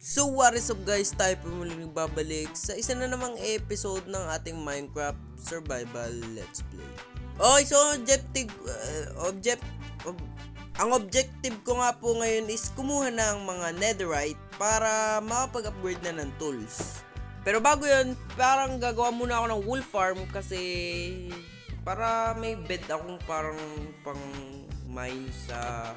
So what is up guys, tayo po muling babalik sa isa na namang episode ng ating Minecraft Survival Let's Play. Okay, so ang objective ko nga po ngayon is kumuha ng mga netherite para makapag-upgrade na ng tools. Pero bago yun, parang gagawa muna ako ng wool farm kasi para may bed akong parang pang mine sa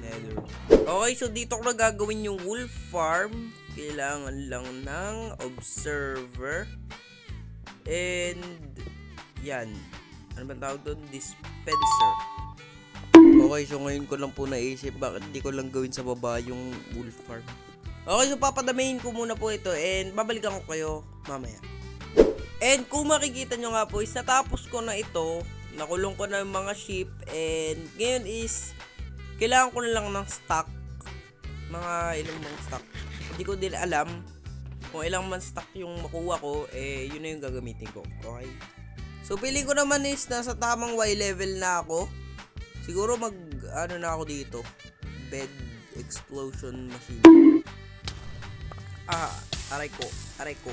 nether. Okay, so dito ko na gagawin yung wool farm. Kailangan lang ng observer. And yan. Ano ba tawag doon? Dispenser. Okay, so ngayon ko lang po naisip bakit di ko lang gawin sa baba yung wool farm. Okay, so papadamayin ko muna po ito and babalikan ko kayo mamaya. And kung makikita nyo nga po is natapos ko na ito. Nakulong ko na yung mga sheep and ngayon is kailangan ko na lang ng stock. Mga ilang mga stock. Hindi ko din alam kung ilang man stock yung makuha ko, yun na yung gagamitin ko. Okay? So, pili ko naman is nasa tamang Y level na ako. Siguro na ako dito. Bed explosion machine. Aray ko.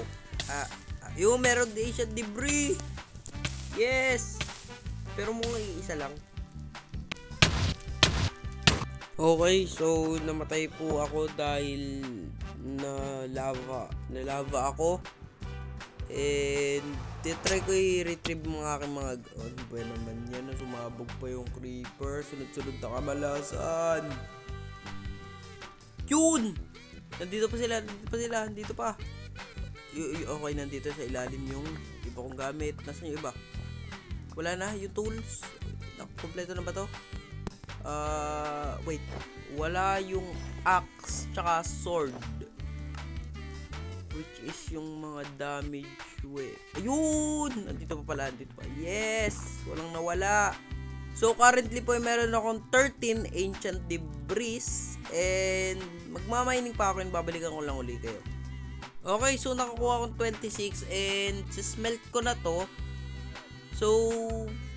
Yung meron din siya debris. Yes! Pero muna iisa lang. Okay, so namatay po ako dahil na lava ako. And titry ko i-retrieve mga aking mga ano ba naman yan, na sumabog pa yung creeper, sunod-sunod na kamalasan. Yun! Nandito pa sila. Okay, nandito sa ilalim yung iba kong gamit. Nasaan yung iba? Wala na, yung tools. Kompleto na ba to? Wait. Wala yung axe tsaka sword. Which is yung mga damage Ayun! Nandito pa. Yes! Walang nawala. So, currently po, meron akong 13 ancient debris. And magmamining pa ako and babalikan ko lang uli kayo. Okay, so nakakuha akong 26 and smelt ko na to. So,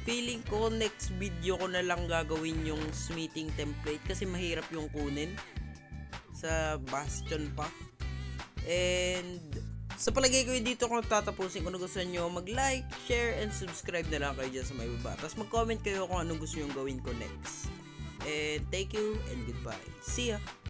feeling ko next video ko na lang gagawin yung smithing template kasi mahirap yung kunin sa bastion pa. And sa palagay ko dito ko tatapusin. Kung gusto nyo mag-like, share, and subscribe na lang kayo dyan sa may baba. Tapos mag-comment kayo kung anong gusto nyo gawin ko next. And thank you and goodbye. See ya!